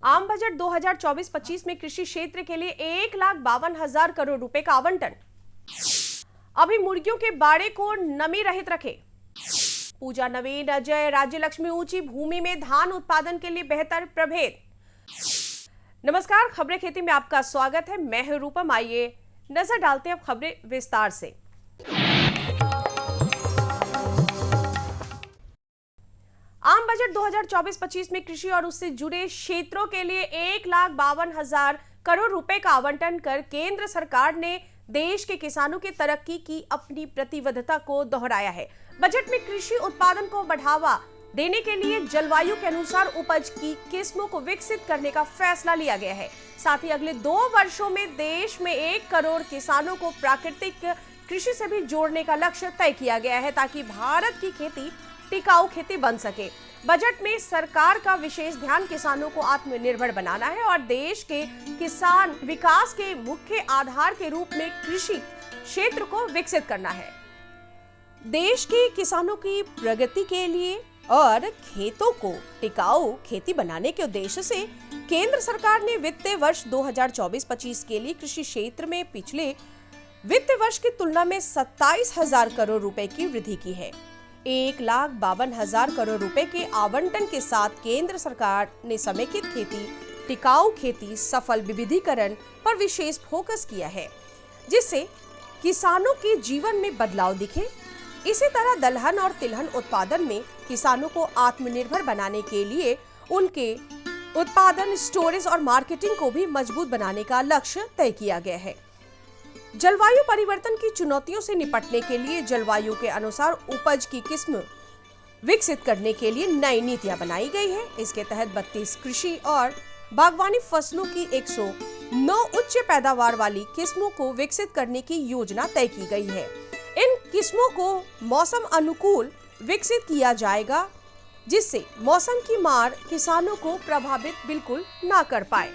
आम बजट 2024-25 में कृषि क्षेत्र के लिए 1,52,000 करोड़ रुपए का आवंटन। अभी मुर्गियों के बाड़े को नमी रहित रखे। पूजा नवीन अजय राज्य लक्ष्मी ऊंची भूमि में धान उत्पादन के लिए बेहतर प्रभेद। नमस्कार, खबरें खेती में आपका स्वागत है। मैं हूं रूपम। आइए नजर डालते हैं अब खबरें विस्तार से। आम बजट 2024-25 में कृषि और उससे जुड़े क्षेत्रों के लिए 1,52,000 करोड़ रुपए का आवंटन कर केंद्र सरकार ने देश के किसानों की तरक्की की अपनी प्रतिबद्धता को दोहराया है। बजट में कृषि उत्पादन को बढ़ावा देने के लिए जलवायु के अनुसार उपज की किस्मों को विकसित करने का फैसला लिया गया है। साथ ही अगले 2 वर्षों में देश में 1 करोड़ किसानों को प्राकृतिक कृषि से भी जोड़ने का लक्ष्य तय किया गया है, ताकि भारत की खेती टिकाऊ खेती बन सके। बजट में सरकार का विशेष ध्यान किसानों को आत्मनिर्भर बनाना है और देश के किसान विकास के मुख्य आधार के रूप में कृषि क्षेत्र को विकसित करना है। देश के किसानों की प्रगति के लिए और खेतों को टिकाऊ खेती बनाने के उद्देश्य से केंद्र सरकार ने वित्तीय वर्ष 2024-25 के लिए कृषि क्षेत्र में पिछले वित्तीय वर्ष की तुलना में 27,000 करोड़ रुपए की वृद्धि की है। 1,52,000 करोड़ रुपए के आवंटन के साथ केंद्र सरकार ने समेकित खेती, टिकाऊ खेती, सफल विविधीकरण पर विशेष फोकस किया है, जिससे किसानों के जीवन में बदलाव दिखे। इसी तरह दलहन और तिलहन उत्पादन में किसानों को आत्मनिर्भर बनाने के लिए उनके उत्पादन, स्टोरेज और मार्केटिंग को भी मजबूत बनाने का लक्ष्य तय किया गया है। जलवायु परिवर्तन की चुनौतियों से निपटने के लिए जलवायु के अनुसार उपज की किस्म विकसित करने के लिए नई नीतियां बनाई गई है। इसके तहत 32 कृषि और बागवानी फसलों की 109 उच्च पैदावार वाली किस्मों को विकसित करने की योजना तय की गई है। इन किस्मों को मौसम अनुकूल विकसित किया जाएगा, जिससे मौसम की मार किसानों को प्रभावित बिल्कुल ना कर पाए।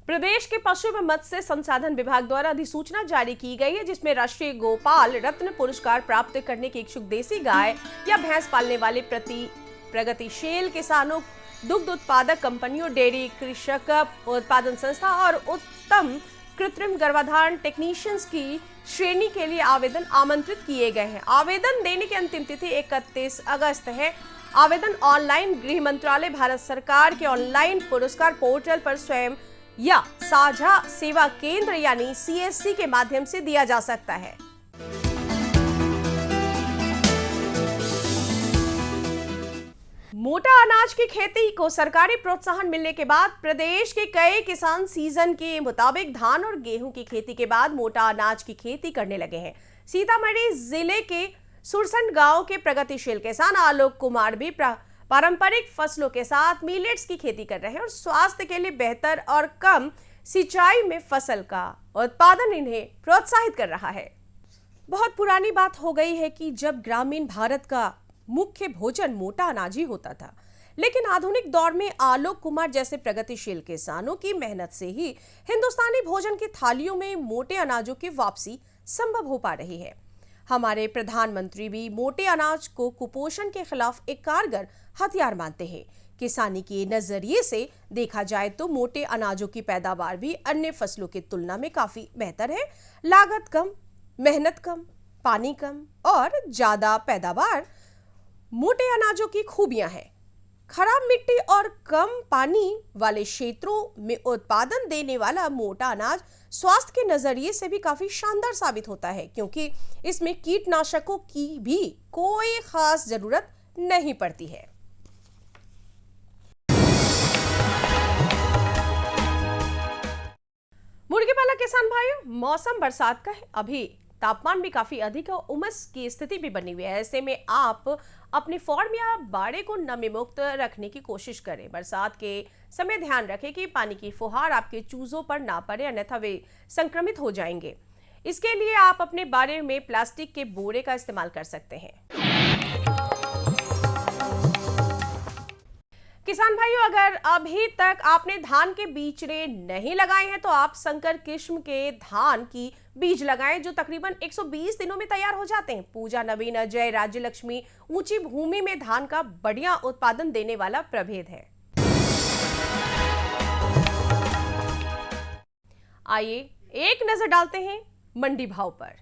प्रदेश के पशु एवं मत्स्य संसाधन विभाग द्वारा अधिसूचना जारी की गई है, जिसमें राष्ट्रीय गोपाल रत्न पुरस्कार प्राप्त करने के इच्छुक देसी गाय या भैंस पालने वाले प्रगतिशील किसानों, दुग्ध उत्पादक कंपनियों, डेयरी कृषक उत्पादन संस्था और उत्तम कृत्रिम गर्भाधान टेक्नीशियंस की श्रेणी के लिए आवेदन आमंत्रित किए गए हैं। आवेदन देने की अंतिम तिथि 31 अगस्त है। आवेदन ऑनलाइन गृह मंत्रालय, भारत सरकार के ऑनलाइन पुरस्कार पोर्टल पर स्वयं या साझा सेवा केंद्र यानी CSC के माध्यम से दिया जा सकता है। मोटा अनाज की खेती को सरकारी प्रोत्साहन मिलने के बाद प्रदेश के कई किसान सीजन के मुताबिक धान और गेहूं की खेती के बाद मोटा अनाज की खेती करने लगे हैं। सीतामढ़ी जिले के सुरसंड गांव के प्रगतिशील किसान आलोक कुमार भी पारंपरिक फसलों के साथ मिलेट्स की खेती कर रहे हैं और स्वास्थ्य के लिए बेहतर और कम सिंचाई में फसल का उत्पादन इन्हें प्रोत्साहित कर रहा है। बहुत पुरानी बात हो गई है कि जब ग्रामीण भारत का मुख्य भोजन मोटा अनाज ही होता था, लेकिन आधुनिक दौर में आलोक कुमार जैसे प्रगतिशील किसानों की मेहनत से ही हिंदुस्तानी भोजन की थालियों में मोटे अनाजों की वापसी संभव हो पा रही है। हमारे प्रधानमंत्री भी मोटे अनाज को कुपोषण के खिलाफ एक कारगर हथियार मानते हैं। किसानी के नजरिए से देखा जाए तो मोटे अनाजों की पैदावार भी अन्य फसलों की तुलना में काफी बेहतर है। लागत कम, मेहनत कम, पानी कम और ज्यादा पैदावार मोटे अनाजों की खूबियां हैं। खराब मिट्टी और कम पानी वाले क्षेत्रों में उत्पादन देने वाला मोटा अनाज स्वास्थ्य के नजरिए से भी काफी शानदार साबित होता है, क्योंकि इसमें कीटनाशकों की भी कोई खास जरूरत नहीं पड़ती है। मुर्गी पालक किसान भाइयों, मौसम बरसात का है। अभी तापमान भी काफी अधिक है, उमस की स्थिति भी बनी हुई है। ऐसे में आप अपने फार्म या बाड़े को नमी मुक्त रखने की कोशिश करें। बरसात के समय ध्यान रखें कि पानी की फुहार आपके चूजों पर ना पड़े, अन्यथा वे संक्रमित हो जाएंगे। इसके लिए आप अपने बाड़े में प्लास्टिक के बोरे का इस्तेमाल कर सकते हैं। किसान भाइयों, अगर अभी तक आपने धान के बीजरे नहीं लगाए हैं तो आप संकर किस्म के धान की बीज लगाएं जो तकरीबन 120 दिनों में तैयार हो जाते हैं। पूजा, नवीन, अजय, राज्य लक्ष्मी ऊंची भूमि में धान का बढ़िया उत्पादन देने वाला प्रभेद है। आइए एक नजर डालते हैं मंडी भाव पर।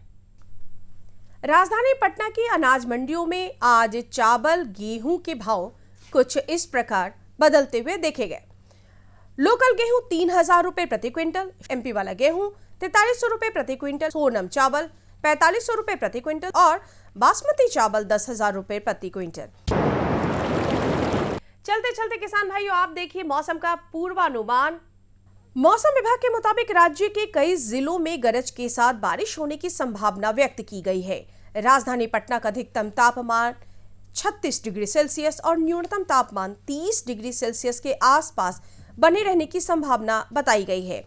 राजधानी पटना की अनाज मंडियों में आज चावल, गेहूं के भाव कुछ इस प्रकार बदलते हुए देखे गए। लोकल गेहूं 3,000 रुपए प्रति क्विंटल, एमपी वाला गेहूं 4300 रुपए प्रति क्विंटल, सोनम चावल 4500 रुपए प्रति क्विंटल और बासमती चावल 10,000 रुपए प्रति क्विंटल। चलते चलते किसान भाइयों, आप देखिए मौसम का पूर्वानुमान। मौसम विभाग के मुताबिक राज्य के कई जिलों में गरज के साथ बारिश होने की संभावना व्यक्त की गई है। राजधानी पटना का अधिकतम तापमान 36 डिग्री सेल्सियस और न्यूनतम तापमान 30 डिग्री सेल्सियस के आसपास बने रहने की संभावना बताई गई है।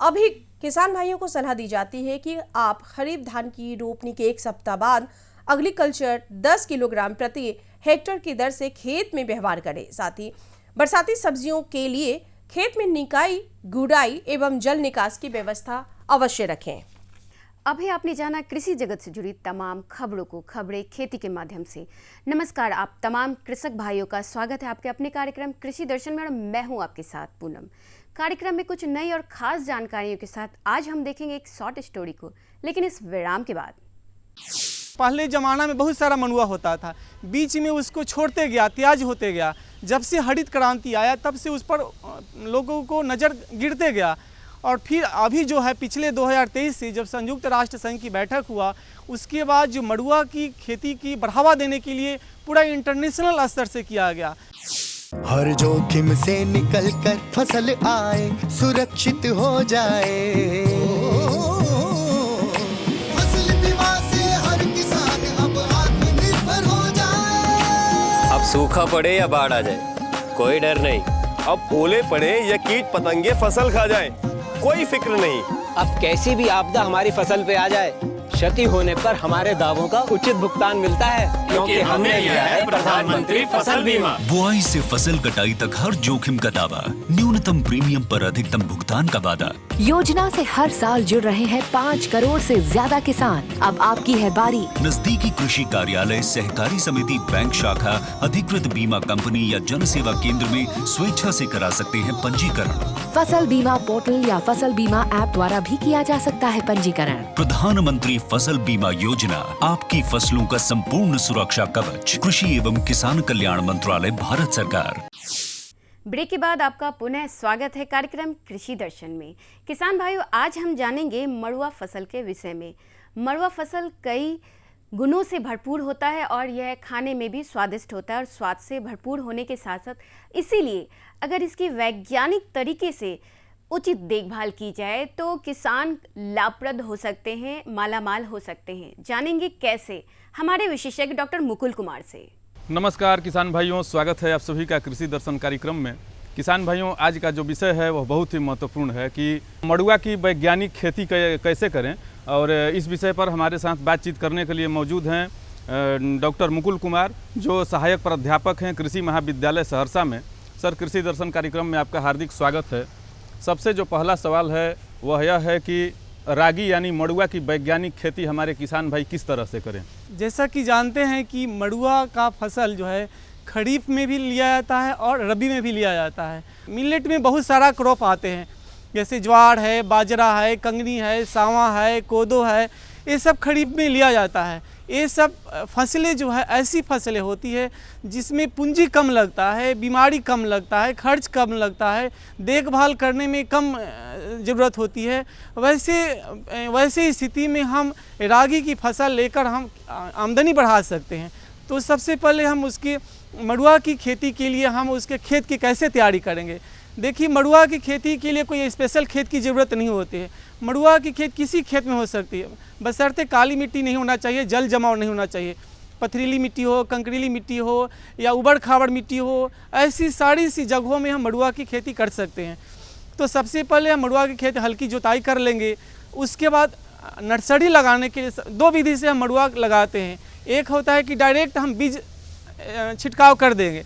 अभी किसान भाइयों को सलाह दी जाती है कि आप खरीफ धान की रोपनी के एक सप्ताह बाद एग्रीकल्चर 10 किलोग्राम प्रति हेक्टेयर की दर से खेत में व्यवहार करें। साथ ही बरसाती सब्जियों के लिए खेत में निकाई, गुड़ाई एवं जल निकास की व्यवस्था अवश्य रखें। अभी आपने जाना कृषि जगत से जुड़ी तमाम खबरों को खबरें खेती के माध्यम से। नमस्कार, आप तमाम कृषक भाइयों का स्वागत है आपके अपने कार्यक्रम कृषि दर्शन में और मैं हूं आपके साथ पूनम। कार्यक्रम में कुछ नई और खास जानकारियों के साथ आज हम देखेंगे एक शॉर्ट स्टोरी को, लेकिन इस विराम के बाद। पहले ज़माना में बहुत सारा मनुआ होता था, बीच में उसको छोड़ते गया, त्याज होते गया। जब से हरित क्रांति आया तब से उस पर लोगों को नज़र गिरते गया और फिर अभी जो है पिछले 2023 से जब संयुक्त राष्ट्र संघ की बैठक हुआ उसके बाद जो मड़ुआ की खेती की बढ़ावा देने के लिए पूरा इंटरनेशनल स्तर से किया गया। हर जोखिम से निकल कर फसल आए, सुरक्षित हो जाए, फसल बीमा से हर किसान अब आत्मनिर्भर हो जाए। अब सूखा पड़े या बाढ़ आ जाए कोई डर नहीं, अब ओले पड़े या कीट पतंगे फसल खा जाए कोई फिक्र नहीं। अब कैसी भी आपदा हमारी फसल पे आ जाए, क्षति होने पर हमारे दावों का उचित भुगतान मिलता है क्योंकि हमने लिया है प्रधानमंत्री फसल बीमा। बुआई से फसल कटाई तक हर जोखिम का दावा, न्यूनतम प्रीमियम पर अधिकतम भुगतान का वादा। योजना से हर साल जुड़ रहे हैं 5 करोड़ से ज्यादा किसान। अब आपकी है बारी। नजदीकी कृषि कार्यालय, सहकारी समिति, बैंक शाखा, अधिकृत बीमा कंपनी या जन सेवा केंद्र में स्वेच्छा से करा सकते हैं पंजीकरण। फसल बीमा पोर्टल या फसल बीमा ऐप द्वारा भी किया जा सकता है पंजीकरण। प्रधानमंत्री फसल बीमा योजना, आपकी फसलों का संपूर्ण सुरक्षा कवच। कृषि एवं किसान कल्याण मंत्रालय, भारत सरकार। ब्रेक के बाद आपका पुनः स्वागत है कार्यक्रम कृषि दर्शन में। किसान भाइयों, आज हम जानेंगे मड़ुआ फसल के विषय में। मड़ुआ फसल कई गुणों से भरपूर होता है और यह खाने में भी स्वादिष्ट होता है और स्वाद से भरपूर होने के साथ साथ इसीलिए अगर इसकी वैज्ञानिक तरीके से उचित देखभाल की जाए तो किसान लाभप्रद हो सकते हैं, मालामाल हो सकते हैं। जानेंगे कैसे, हमारे विशेषज्ञ डॉक्टर मुकुल कुमार से। नमस्कार किसान भाइयों, स्वागत है आप सभी का कृषि दर्शन कार्यक्रम में। किसान भाइयों, आज का जो विषय है वह बहुत ही महत्वपूर्ण है कि मड़ुआ की वैज्ञानिक खेती कैसे करें, और इस विषय पर हमारे साथ बातचीत करने के लिए मौजूद हैं डॉक्टर मुकुल कुमार, जो सहायक प्राध्यापक हैं कृषि महाविद्यालय सहरसा में। सर, कृषि दर्शन कार्यक्रम में आपका हार्दिक स्वागत है। सबसे जो पहला सवाल है वह यह है कि रागी यानी मड़ुआ की वैज्ञानिक खेती हमारे किसान भाई किस तरह से करें। जैसा कि जानते हैं कि मड़ुआ का फसल जो है खरीफ में भी लिया जाता है और रबी में भी लिया जाता है। मिलेट में बहुत सारा क्रॉप आते हैं, जैसे ज्वार है, बाजरा है, कंगनी है, सावा है, कोदो है, ये सब खरीफ में लिया जाता है। ये सब फसलें जो है ऐसी फसलें होती है जिसमें पूंजी कम लगता है, बीमारी कम लगता है, खर्च कम लगता है, देखभाल करने में कम ज़रूरत होती है। वैसे स्थिति में हम रागी की फसल लेकर हम आमदनी बढ़ा सकते हैं। तो सबसे पहले हम उसके मड़ुआ की खेती के लिए हम उसके खेत की कैसे तैयारी करेंगे। देखिए, मड़ुआ की खेती के लिए कोई स्पेशल खेत की ज़रूरत नहीं होती है। मड़ुआ की खेत किसी खेत में हो सकती है, बशर्ते काली मिट्टी नहीं होना चाहिए, जल जमाव नहीं होना चाहिए। पथरीली मिट्टी हो, कंकरीली मिट्टी हो या उबड़ खाबड़ मिट्टी हो, ऐसी सारी सी जगहों में हम मड़ुआ की खेती कर सकते हैं। तो सबसे पहले हम मड़ुआ की खेती हल्की जुताई कर लेंगे। उसके बाद नर्सरी लगाने के लिए 2 विधि से हम मड़ुआ लगाते हैं। एक होता है कि डायरेक्ट हम बीज छिड़काव कर देंगे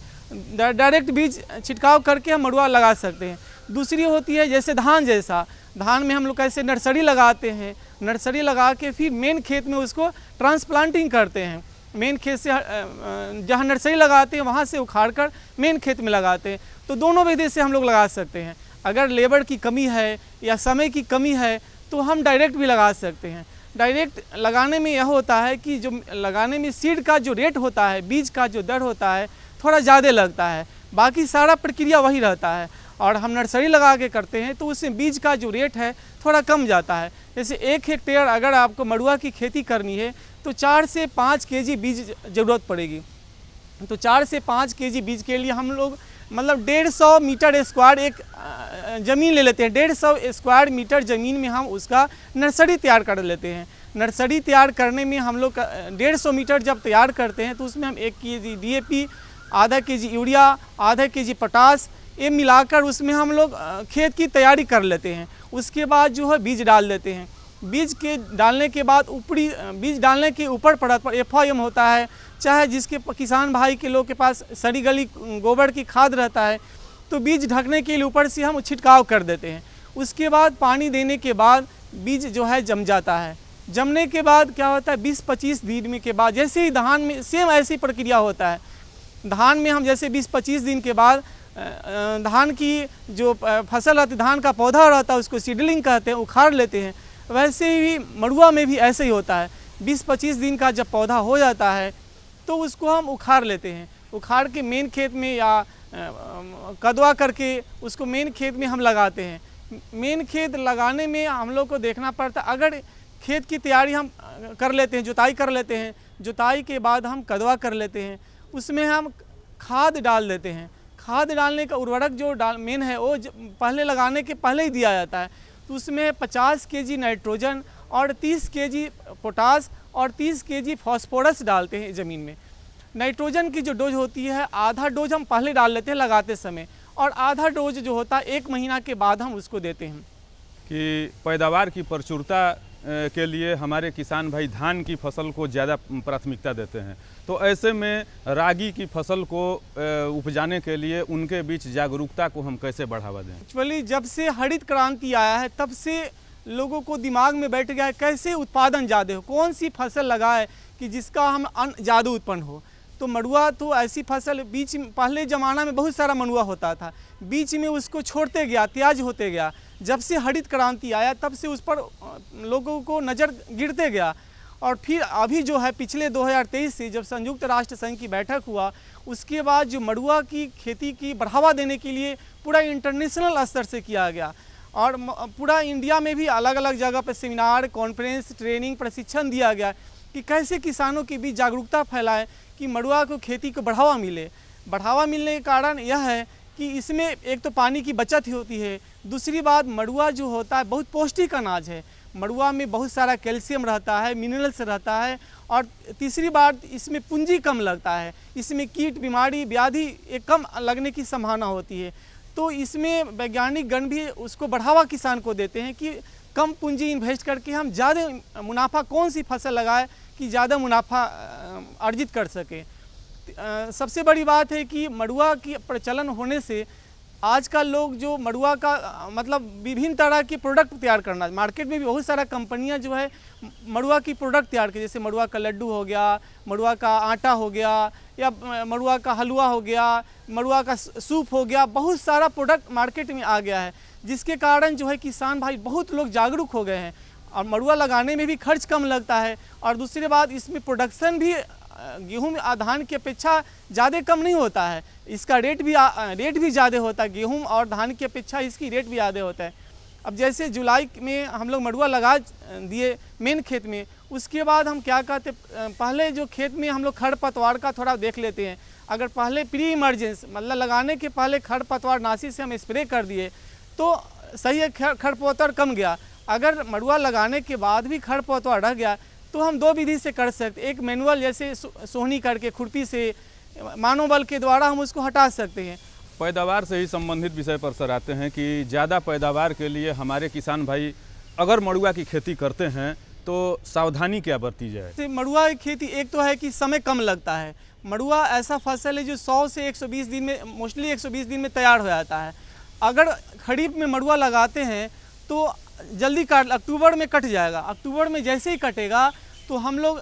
डायरेक्ट बीज छिड़काव करके हम मड़ुआ लगा सकते हैं। दूसरी होती है जैसे धान जैसा, धान में हम लोग कैसे नर्सरी लगाते हैं, नर्सरी लगा के फिर मेन खेत में उसको ट्रांसप्लांटिंग करते हैं। मेन खेत से जहाँ नर्सरी लगाते हैं वहाँ से उखाड़ कर मेन खेत में लगाते हैं। तो दोनों विधि से हम लोग लगा सकते हैं। अगर लेबर की कमी है या समय की कमी है तो हम डायरेक्ट भी लगा सकते हैं। डायरेक्ट लगाने में यह होता है कि जो लगाने में सीड का जो रेट होता है, बीज का जो दर होता है, थोड़ा ज़्यादा लगता है, बाकी सारा प्रक्रिया वही रहता है। और हम नर्सरी लगा के करते हैं तो उसमें बीज का जो रेट है थोड़ा कम जाता है। जैसे 1 हेक्टेयर अगर आपको मड़ुआ की खेती करनी है तो 4 से 5 केजी बीज ज़रूरत पड़ेगी। तो 4 से 5 केजी बीज के लिए हम लोग मतलब 150 मीटर स्क्वायर एक ज़मीन ले लेते हैं। 150 स्क्वायर मीटर ज़मीन में हम उसका नर्सरी तैयार कर लेते हैं। नर्सरी तैयार करने में हम लोग 150 मीटर जब तैयार करते हैं तो उसमें हम 1 केजी DAP, आधा केजी यूरिया, आधा केजी पोटास, ये मिलाकर उसमें हम लोग खेत की तैयारी कर लेते हैं। उसके बाद जो है बीज डाल देते हैं। बीज के डालने के बाद ऊपरी बीज डालने के ऊपर परत पर FIM होता है, चाहे जिसके किसान भाई के लोग के पास सड़ी गली गोबर की खाद रहता है तो बीज ढकने के लिए ऊपर से हम छिड़काव कर देते हैं। उसके बाद पानी देने के बाद बीज जो है जम जाता है। जमने के बाद क्या होता है 20-25 दिन में के बाद, जैसे ही धान में सेम ऐसी प्रक्रिया होता है। धान में हम जैसे 20-25 दिन के बाद धान की जो फसल रहती, धान का पौधा रहता है उसको सीडलिंग कहते हैं, उखाड़ लेते हैं। वैसे ही मड़ुआ में भी ऐसे ही होता है। 20-25 दिन का जब पौधा हो जाता है तो उसको हम उखाड़ लेते हैं। उखाड़ के मेन खेत में या कदवा करके उसको मेन खेत में हम लगाते हैं। मेन खेत लगाने में हम लोग को देखना पड़ता है, अगर खेत की तैयारी हम कर लेते हैं, जुताई कर लेते हैं, जुताई के बाद हम कदवा कर लेते हैं, उसमें हम खाद डाल देते हैं। खाद डालने का उर्वरक जो मेन है वो पहले लगाने के पहले ही दिया जाता है। तो उसमें 50 केजी नाइट्रोजन और 30 केजी पोटास और 30 केजी फास्फोरस डालते हैं ज़मीन में। नाइट्रोजन की जो डोज होती है आधा डोज हम पहले डाल लेते हैं लगाते समय, और आधा डोज जो होता है 1 महीना के बाद हम उसको देते हैं। कि पैदावार की प्रचुरता के लिए हमारे किसान भाई धान की फसल को ज़्यादा प्राथमिकता देते हैं। तो ऐसे में रागी की फसल को उपजाने के लिए उनके बीच जागरूकता को हम कैसे बढ़ावा दें? एक्चुअली जब से हरित क्रांति आया है तब से लोगों को दिमाग में बैठ गया है कैसे उत्पादन ज़्यादा हो, कौन सी फसल लगाए कि जिसका हम अन्न ज़्यादा उत्पन्न हो। तो मड़ुआ तो ऐसी फसल बीच पहले ज़माना में बहुत सारा मड़ुआ होता था, बीच में उसको छोड़ते गया, त्याज होते गया। जब से हरित क्रांति आया तब से उस पर लोगों को नज़र गिरते गया। और फिर अभी जो है पिछले 2023 से जब संयुक्त राष्ट्र संघ की बैठक हुआ उसके बाद जो मड़ुआ की खेती की बढ़ावा देने के लिए पूरा इंटरनेशनल स्तर से किया गया। और पूरा इंडिया में भी अलग अलग जगह पर सेमिनार, कॉन्फ्रेंस, ट्रेनिंग, प्रशिक्षण दिया गया कि कैसे किसानों के बीच जागरूकता फैलाएं कि मड़ुआ को खेती को बढ़ावा मिले। बढ़ावा मिलने के कारण यह है कि इसमें एक तो पानी की बचत होती है, दूसरी बात मड़ुआ जो होता है बहुत पौष्टिक अनाज है। मड़ुआ में बहुत सारा कैल्शियम रहता है, मिनरल्स रहता है, और तीसरी बात इसमें पूंजी कम लगता है। इसमें कीट, बीमारी, व्याधि एक कम लगने की संभावना होती है। तो इसमें वैज्ञानिक गण भी उसको बढ़ावा किसान को देते हैं कि कम पूंजी इन्वेस्ट करके हम ज़्यादा मुनाफा कौन सी फसल लगाए कि ज़्यादा मुनाफा अर्जित कर सके। सबसे बड़ी बात है कि मड़ुआ की प्रचलन होने से आजकल लोग जो मड़ुआ का मतलब विभिन्न तरह के प्रोडक्ट तैयार करना, मार्केट में भी बहुत सारा कंपनियां जो है मड़ुआ की प्रोडक्ट तैयार की, जैसे मड़ुआ का लड्डू हो गया, मड़ुआ का आटा हो गया, या मड़ुआ का हलवा हो गया, मड़ुआ का सूप हो गया। बहुत सारा प्रोडक्ट मार्केट में आ गया है, जिसके कारण जो है किसान भाई बहुत लोग जागरूक हो गए हैं। और मड़ुआ लगाने में भी खर्च कम लगता है, और दूसरी बात इसमें प्रोडक्शन भी गेहूं धान की अपेक्षा ज़्यादा कम नहीं होता है। इसका रेट भी ज़्यादा होता है, गेहूं और धान की अपेक्षा इसकी रेट भी ज़्यादा होता है। अब जैसे जुलाई में हम लोग मड़ुआ लगा दिए मेन खेत में, उसके बाद हम क्या कहते पहले जो खेत में हम लोग खरपतवार का थोड़ा देख लेते हैं। अगर पहले प्री इमरजेंसी मतलब लगाने के पहले खरपतवार नाशी से हम स्प्रे कर दिए तो सही है, खरपतवार कम गया। अगर मड़ुआ लगाने के बाद भी खरपतवार रह गया तो हम 2 विधि से कर सकते। एक मैनुअल जैसे सोहनी करके खुरपी से मानव बल के द्वारा हम उसको हटा सकते हैं। पैदावार से ही संबंधित विषय पर सर आते हैं कि ज़्यादा पैदावार के लिए हमारे किसान भाई अगर मड़ुआ की खेती करते हैं तो सावधानी क्या बरती जाए? मड़ुआ की खेती एक तो है कि समय कम लगता है, मड़ुआ ऐसा फसल है जो 100 से 120 दिन में, मोस्टली 120 दिन में तैयार हो जाता है। अगर खरीफ में मड़ुआ लगाते हैं तो जल्दी काट, अक्टूबर में कट जाएगा। अक्टूबर में जैसे ही कटेगा तो हम लोग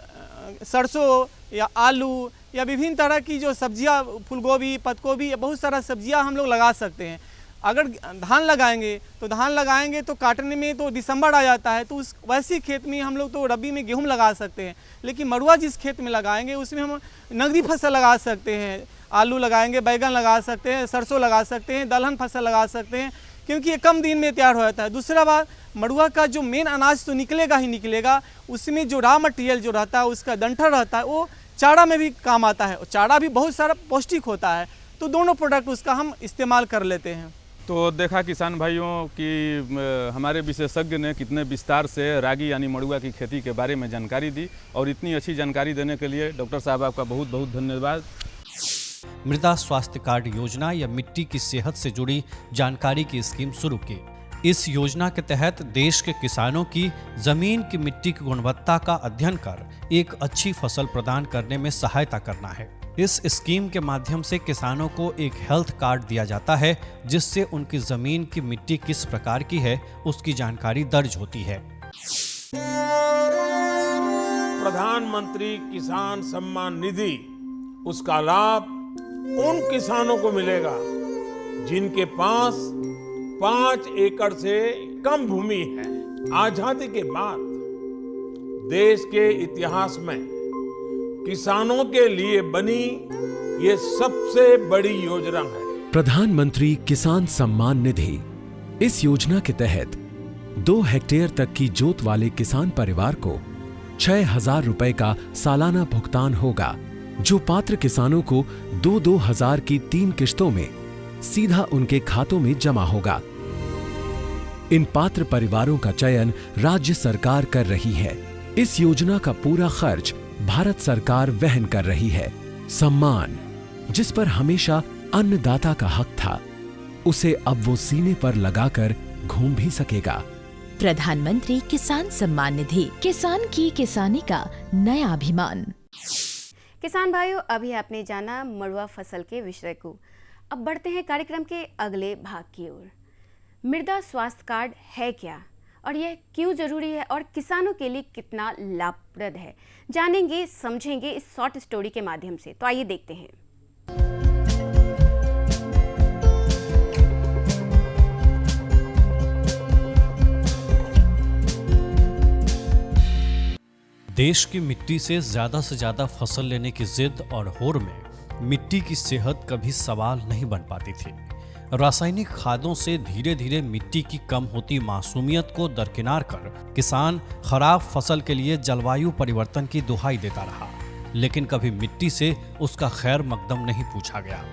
सरसों या आलू या विभिन्न तरह की जो सब्जियां, फूलगोभी, पत्तगोभी, बहुत सारा सब्जियां हम लोग लगा सकते हैं। अगर धान लगाएंगे तो काटने में तो दिसंबर आ जाता है, तो उस वैसी खेत में हम लोग तो रबी में गेहूं लगा सकते हैं। लेकिन मड़ुआ जिस खेत में लगाएंगे उसमें हम नगदी फसल लगा सकते हैं, आलू लगाएंगे, बैगन लगा सकते हैं, सरसों लगा सकते हैं, दलहन फसल लगा सकते हैं, क्योंकि ये कम दिन में तैयार हो जाता है। दूसरा बात, मड़ुआ का जो मेन अनाज तो निकलेगा ही निकलेगा, उसमें जो रॉ मटेरियल जो रहता है, उसका डंठल रहता है, वो चारा में भी काम आता है। चारा भी बहुत सारा पौष्टिक होता है, तो दोनों प्रोडक्ट उसका हम इस्तेमाल कर लेते हैं। तो देखा किसान भाइयों कि हमारे विशेषज्ञ ने कितने विस्तार से रागी यानी मड़ुआ की खेती के बारे में जानकारी दी, और इतनी अच्छी जानकारी देने के लिए डॉक्टर साहब आपका बहुत बहुत धन्यवाद। मृदा स्वास्थ्य कार्ड योजना या मिट्टी की सेहत से जुड़ी जानकारी की स्कीम शुरू की। इस योजना के तहत देश के किसानों की जमीन की मिट्टी की गुणवत्ता का अध्ययन कर एक अच्छी फसल प्रदान करने में सहायता करना है। इस स्कीम के माध्यम से किसानों को एक हेल्थ कार्ड दिया जाता है, जिससे उनकी जमीन की मिट्टी किस प्रकार की है उसकी जानकारी दर्ज होती है। प्रधानमंत्री किसान सम्मान निधि, उसका लाभ उन किसानों को मिलेगा जिनके पास 5 एकड़ से कम भूमि है। आजादी के बाद देश के इतिहास में किसानों के लिए बनी ये सबसे बड़ी योजना है। प्रधानमंत्री किसान सम्मान निधि, इस योजना के तहत 2 हेक्टेयर तक की जोत वाले किसान परिवार को 6,000 रुपए का सालाना भुगतान होगा, जो पात्र किसानों को 2-2 हजार की 3 किश्तों में सीधा उनके खातों में जमा होगा। इन पात्र परिवारों का चयन राज्य सरकार कर रही है। इस योजना का पूरा खर्च भारत सरकार वहन कर रही है। सम्मान, जिस पर हमेशा अन्नदाता का हक था, उसे अब वो सीने पर लगाकर घूम भी सकेगा। प्रधानमंत्री किसान सम्मान निधि, किसान की किसानी का नया अभिमान। किसान भाइयों, अभी आपने जाना मड़ुआ फसल के विषय को। अब बढ़ते हैं कार्यक्रम के अगले भाग की ओर। मृदा स्वास्थ्य कार्ड है क्या और यह क्यों जरूरी है और किसानों के लिए कितना लाभप्रद है, जानेंगे समझेंगे इस शॉर्ट स्टोरी के माध्यम से। तो आइए देखते हैं। देश की मिट्टी से ज्यादा फसल लेने की जिद और होड़ में मिट्टी की सेहत कभी सवाल नहीं बन पाती थी। रासायनिक खादों से धीरे धीरे मिट्टी की कम होती मासूमियत को दरकिनार कर किसान खराब फसल के लिए जलवायु परिवर्तन की दुहाई देता रहा, लेकिन कभी मिट्टी से उसका खैर मकदम नहीं पूछा गया।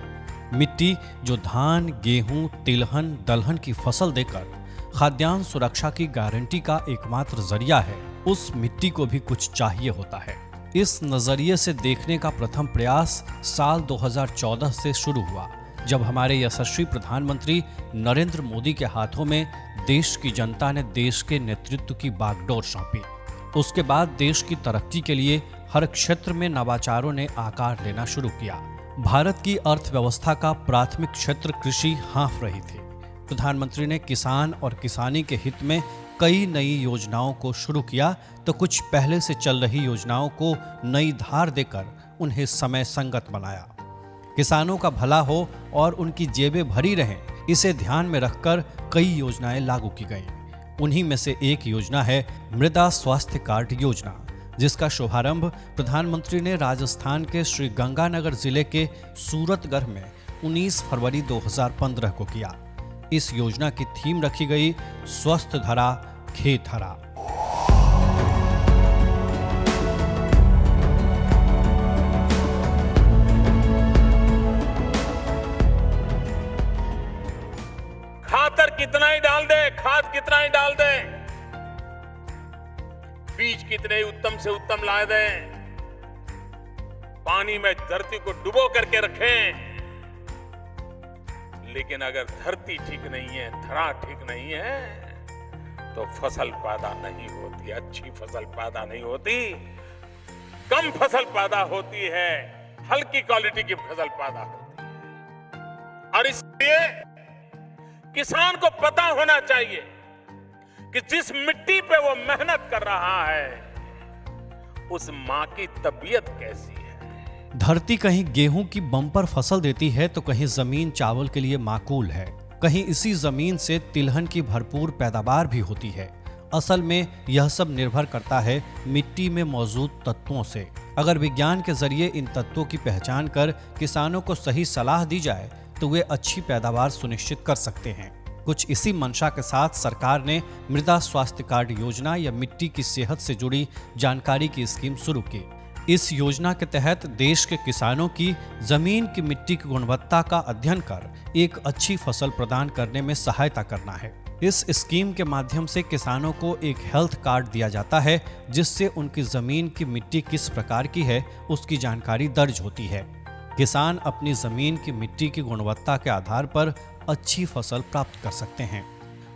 मिट्टी जो धान, गेहूं, तिलहन, दलहन की फसल देकर खाद्यान्न सुरक्षा की गारंटी का एकमात्र जरिया है, उस मिट्टी को भी कुछ चाहिए होता है। इस नजरिए से देखने का प्रथम प्रयास साल 2014 से शुरू हुआ, जब हमारे यशस्वी प्रधानमंत्री नरेंद्र मोदी के हाथों में देश की जनता ने देश के नेतृत्व की बागडोर सौंपी। उसके बाद देश की तरक्की के लिए हर क्षेत्र में नवाचारों ने आकार लेना शुरू किया। भारत की अर्थव्यवस्था का प्राथमिक क्षेत्र कृषि हाँफ रही थी। प्रधानमंत्री ने किसान और किसानी के हित में कई नई योजनाओं को शुरू किया, तो कुछ पहले से चल रही योजनाओं को नई धार देकर उन्हें समय संगत बनाया। किसानों का भला हो और उनकी जेबें भरी रहें, इसे ध्यान में रखकर कई योजनाएं लागू की गईं। उन्हीं में से एक योजना है मृदा स्वास्थ्य कार्ड योजना, जिसका शुभारंभ प्रधानमंत्री ने राजस्थान के श्री गंगानगर जिले के सूरतगढ़ में 19 फरवरी 2015 को किया। इस योजना की थीम रखी गई स्वस्थ धरा खेत हरा। खातर कितना ही डाल दे, खाद कितना ही डाल दे, बीज कितने उत्तम से उत्तम ला दे, पानी में धरती को डुबो करके रखें, लेकिन अगर धरती ठीक नहीं है, धरा ठीक नहीं है, तो फसल पैदा नहीं होती, अच्छी फसल पैदा नहीं होती, कम फसल पैदा होती है, हल्की क्वालिटी की फसल पैदा होती है। और इसलिए किसान को पता होना चाहिए कि जिस मिट्टी पे वो मेहनत कर रहा है उस मां की तबीयत कैसी है। धरती कहीं गेहूं की बम्पर फसल देती है तो कहीं जमीन चावल के लिए माकूल है, कहीं इसी जमीन से तिलहन की भरपूर पैदावार भी होती है। असल में यह सब निर्भर करता है मिट्टी में मौजूद तत्वों से। अगर विज्ञान के जरिए इन तत्वों की पहचान कर किसानों को सही सलाह दी जाए तो वे अच्छी पैदावार सुनिश्चित कर सकते हैं। कुछ इसी मंशा के साथ सरकार ने मृदा स्वास्थ्य कार्ड योजना या मिट्टी की सेहत से जुड़ी जानकारी की स्कीम शुरू की। इस योजना के तहत देश के किसानों की जमीन की मिट्टी की गुणवत्ता का अध्ययन कर एक अच्छी फसल प्रदान करने में सहायता करना है। इस स्कीम के माध्यम से किसानों को एक हेल्थ कार्ड दिया जाता है जिससे उनकी जमीन की मिट्टी किस प्रकार की है उसकी जानकारी दर्ज होती है। किसान अपनी जमीन की मिट्टी की गुणवत्ता के आधार पर अच्छी फसल प्राप्त कर सकते हैं।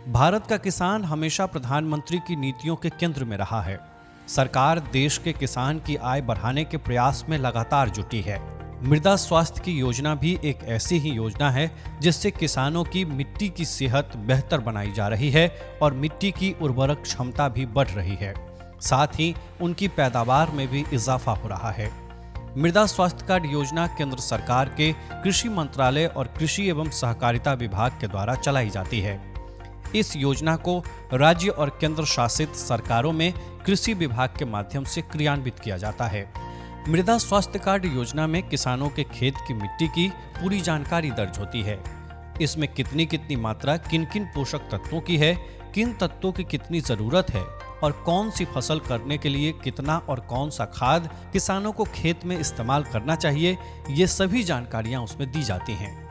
भारत का किसान हमेशा प्रधानमंत्री की नीतियों के केंद्र में रहा है। सरकार देश के किसान की आय बढ़ाने के प्रयास में लगातार जुटी है। मृदा स्वास्थ्य की योजना भी एक ऐसी ही योजना है जिससे किसानों की मिट्टी की सेहत बेहतर बनाई जा रही है और मिट्टी की उर्वरक क्षमता भी बढ़ रही है। साथ ही उनकी पैदावार में भी इजाफा हो रहा है। मृदा स्वास्थ्य कार्ड योजना केंद्र सरकार के कृषि मंत्रालय और कृषि एवं सहकारिता विभाग के द्वारा चलाई जाती है। इस योजना को राज्य और केंद्र शासित सरकारों में कृषि विभाग के माध्यम से क्रियान्वित किया जाता है। मृदा स्वास्थ्य कार्ड योजना में किसानों के खेत की मिट्टी की पूरी जानकारी दर्ज होती है। इसमें कितनी कितनी मात्रा किन किन पोषक तत्वों की है, किन तत्वों की कितनी जरूरत है और कौन सी फसल करने के लिए कितना और कौन सा खाद किसानों को खेत में इस्तेमाल करना चाहिए, ये सभी जानकारियां उसमें दी जाती हैं।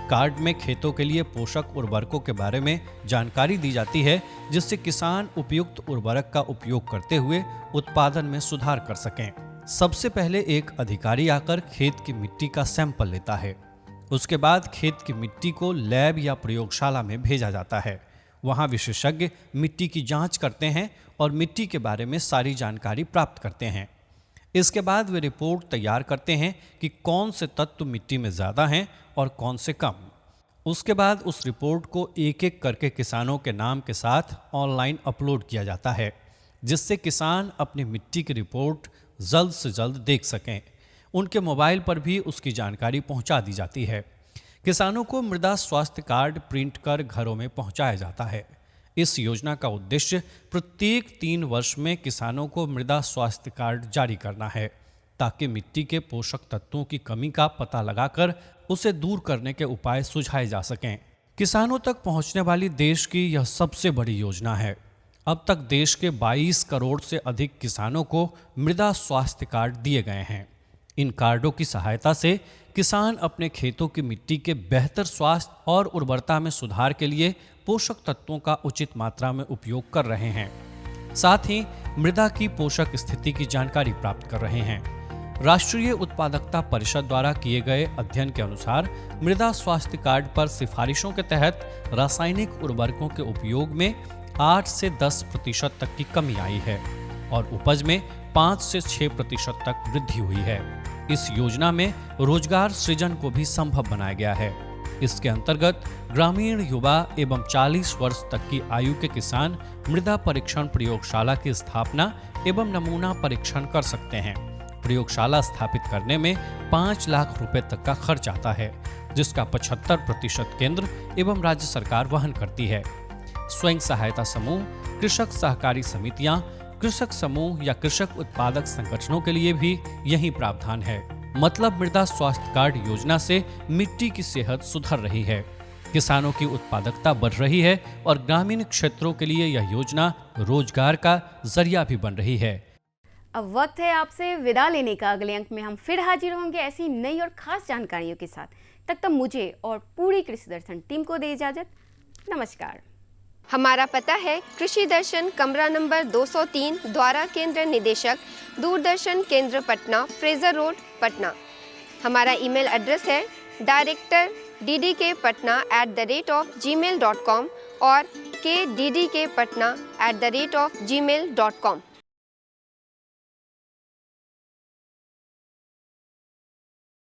कार्ड में खेतों के लिए पोषक उर्वरकों के बारे में जानकारी दी जाती है जिससे किसान उपयुक्त उर्वरक का उपयोग करते हुए उत्पादन में सुधार कर सकें। सबसे पहले एक अधिकारी आकर खेत की मिट्टी का सैंपल लेता है। उसके बाद खेत की मिट्टी को लैब या प्रयोगशाला में भेजा जाता है। वहां विशेषज्ञ मिट्टी की जांच करते हैं और मिट्टी के बारे में सारी जानकारी प्राप्त करते हैं। इसके बाद वे रिपोर्ट तैयार करते हैं कि कौन से तत्व मिट्टी में ज़्यादा हैं और कौन से कम। उसके बाद उस रिपोर्ट को एक एक करके किसानों के नाम के साथ ऑनलाइन अपलोड किया जाता है जिससे किसान अपनी मिट्टी की रिपोर्ट जल्द से जल्द देख सकें। उनके मोबाइल पर भी उसकी जानकारी पहुंचा दी जाती है। किसानों को मृदा स्वास्थ्य कार्ड प्रिंट कर घरों में पहुंचाया जाता है। इस योजना का उद्देश्य प्रत्येक 3 वर्ष में किसानों को मृदा स्वास्थ्य कार्ड जारी करना है ताकि मिट्टी के पोषक तत्वों की कमी का पता लगाकर उसे दूर करने के उपाय सुझाए जा सकें। किसानों तक पहुंचने वाली देश की यह सबसे बड़ी योजना है। अब तक देश के 22 करोड़ से अधिक किसानों को मृदा स्वास्थ्य कार्ड दिए गए हैं। इन कार्डों की सहायता से किसान अपने खेतों की मिट्टी के बेहतर स्वास्थ्य और उर्वरता में सुधार के लिए पोषक तत्वों का उचित मात्रा में उपयोग कर रहे हैं। साथ ही मृदा की पोषक स्थिति की जानकारी प्राप्त कर रहे हैं। राष्ट्रीय उत्पादकता परिषद द्वारा किए गए अध्ययन के अनुसार मृदा स्वास्थ्य कार्ड पर सिफारिशों के तहत रासायनिक उर्वरकों के उपयोग में 8 से 10% तक की कमी आई है और उपज में 5 से 6% तक वृद्धि हुई है। इस योजना में रोजगार सृजन को भी संभव बनाया गया है। इसके अंतर्गत ग्रामीण युवा एवं 40 वर्ष तक की आयु के किसान मृदा परीक्षण प्रयोगशाला की स्थापना एवं नमूना परीक्षण कर सकते हैं। प्रयोगशाला स्थापित करने में 5 लाख रुपए तक का खर्च आता है जिसका 75% केंद्र एवं राज्य सरकार वहन करती है। स्वयं सहायता समूह, कृषक सहकारी समितियां, कृषक समूह या कृषक उत्पादक संगठनों के लिए भी यही प्रावधान है। मतलब मृदा स्वास्थ्य कार्ड योजना से मिट्टी की सेहत सुधर रही है, किसानों की उत्पादकता बढ़ रही है और ग्रामीण क्षेत्रों के लिए यह योजना रोजगार का जरिया भी बन रही है। अब वक्त है आपसे विदा लेने का। अगले अंक में हम फिर हाजिर होंगे ऐसी नई और खास जानकारियों के साथ। तब तक मुझे और पूरी कृषि दर्शन टीम को दे इजाजत। नमस्कार। हमारा पता है कृषि दर्शन, कमरा नंबर 203, द्वारा केंद्र निदेशक, दूरदर्शन केंद्र पटना, फ्रेजर रोड, पटना। हमारा ईमेल एड्रेस है director@ddkpatna@gmail.com और kddkpatna@gmail.com।